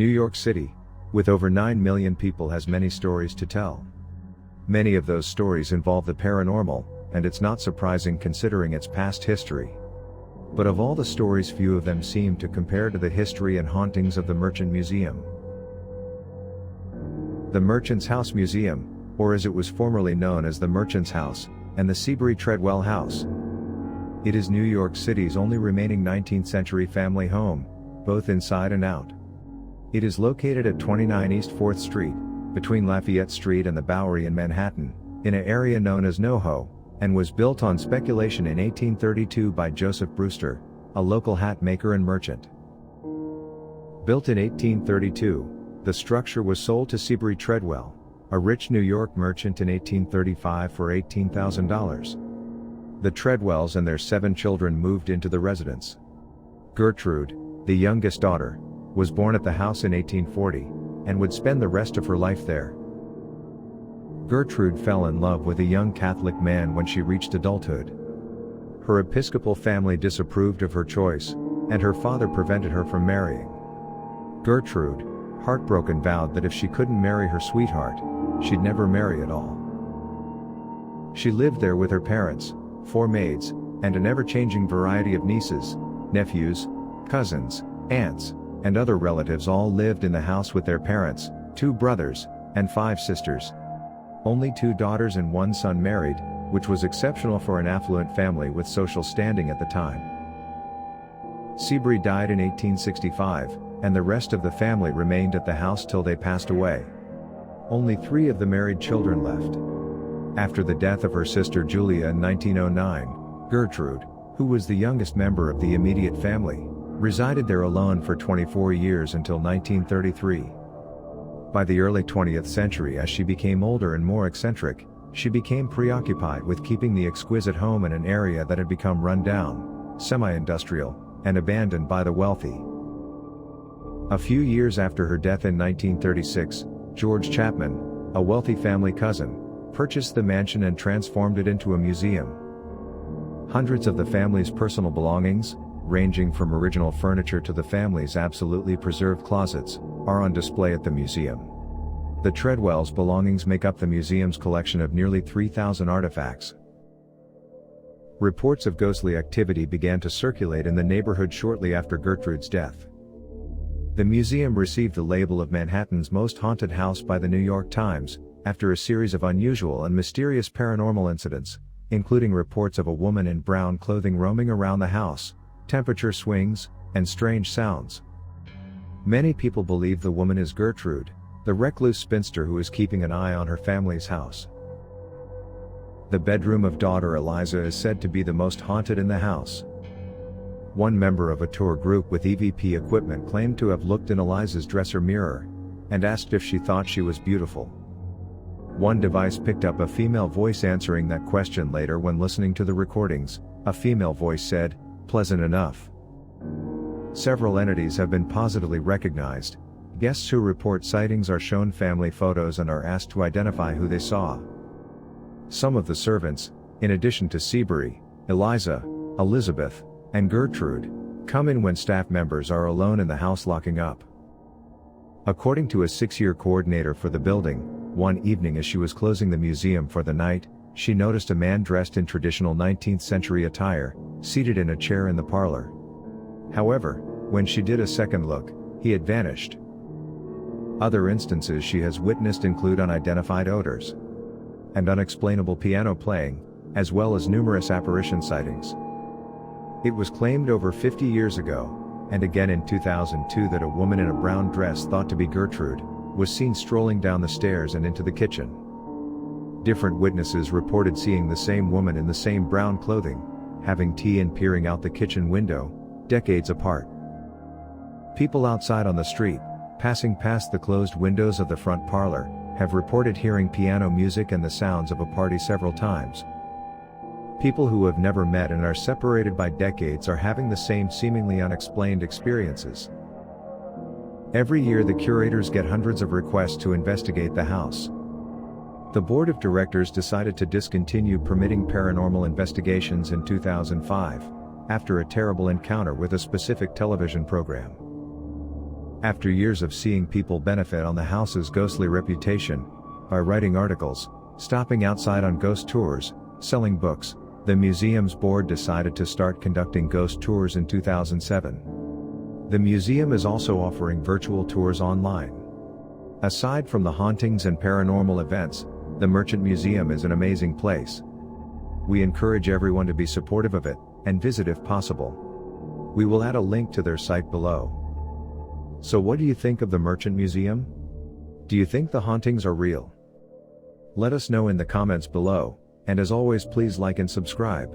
New York City, with over 9 million people, has many stories to tell. Many of those stories involve the paranormal, and it's not surprising considering its past history. But of all the stories, few of them seem to compare to the history and hauntings of the Merchant Museum. The Merchant's House Museum, or as it was formerly known as the Merchant's House, and the Seabury Treadwell House. It is New York City's only remaining 19th century family home, both inside and out. It is located at 29 East 4th Street, between Lafayette Street and the Bowery in Manhattan, in an area known as NoHo, and was built on speculation in 1832 by Joseph Brewster, a local hat maker and merchant. Built in 1832, the structure was sold to Seabury Treadwell, a rich New York merchant, in 1835 for $18,000. The Treadwells and their 7 children moved into the residence. Gertrude, the youngest daughter, was born at the house in 1840, and would spend the rest of her life there. Gertrude fell in love with a young Catholic man when she reached adulthood. Her Episcopal family disapproved of her choice, and her father prevented her from marrying. Gertrude, heartbroken, vowed that if she couldn't marry her sweetheart, she'd never marry at all. She lived there with her parents, 4 maids, and an ever-changing variety of nieces, nephews, cousins, aunts, and other relatives. All lived in the house with their parents, 2 brothers, and 5 sisters. Only 2 daughters and 1 son married, which was exceptional for an affluent family with social standing at the time. Seabury died in 1865, and the rest of the family remained at the house till they passed away. Only 3 of the married children left. After the death of her sister Julia in 1909, Gertrude, who was the youngest member of the immediate family, resided there alone for 24 years until 1933. By the early 20th century, as she became older and more eccentric, she became preoccupied with keeping the exquisite home in an area that had become run down, semi-industrial, and abandoned by the wealthy. A few years after her death in 1936, George Chapman, a wealthy family cousin, purchased the mansion and transformed it into a museum. Hundreds of the family's personal belongings, ranging from original furniture to the family's absolutely preserved closets, are on display at the museum. The Treadwells' belongings make up the museum's collection of nearly 3,000 artifacts. Reports of ghostly activity began to circulate in the neighborhood shortly after Gertrude's death. The museum received the label of Manhattan's most haunted house by the New York Times, after a series of unusual and mysterious paranormal incidents, including reports of a woman in brown clothing roaming around the house, temperature swings, and strange sounds. Many people believe the woman is Gertrude, the recluse spinster who is keeping an eye on her family's house. The bedroom of daughter Eliza is said to be the most haunted in the house. One member of a tour group with EVP equipment claimed to have looked in Eliza's dresser mirror, and asked if she thought she was beautiful. One device picked up a female voice answering that question later. When listening to the recordings, a female voice said, "Pleasant enough." Several entities have been positively recognized. Guests who report sightings are shown family photos and are asked to identify who they saw. Some of the servants, in addition to Seabury, Eliza, Elizabeth, and Gertrude, come in when staff members are alone in the house locking up. According to a 6-year coordinator for the building, one evening as she was closing the museum for the night, she noticed a man dressed in traditional 19th century attire, seated in a chair in the parlor. However, when she did a second look, he had vanished. Other instances she has witnessed include unidentified odors and unexplainable piano playing, as well as numerous apparition sightings. It was claimed over 50 years ago, and again in 2002, that a woman in a brown dress thought to be Gertrude was seen strolling down the stairs and into the kitchen. Different witnesses reported seeing the same woman in the same brown clothing, having tea and peering out the kitchen window, decades apart. People outside on the street, passing past the closed windows of the front parlor, have reported hearing piano music and the sounds of a party several times. People who have never met and are separated by decades are having the same seemingly unexplained experiences. Every year the curators get hundreds of requests to investigate the house. The board of directors decided to discontinue permitting paranormal investigations in 2005, after a terrible encounter with a specific television program. After years of seeing people benefit on the house's ghostly reputation, by writing articles, stopping outside on ghost tours, selling books, the museum's board decided to start conducting ghost tours in 2007. The museum is also offering virtual tours online. Aside from the hauntings and paranormal events, the Merchant Museum is an amazing place. We encourage everyone to be supportive of it, and visit if possible. We will add a link to their site below. So what do you think of the Merchant Museum? Do you think the hauntings are real? Let us know in the comments below, and as always please like and subscribe.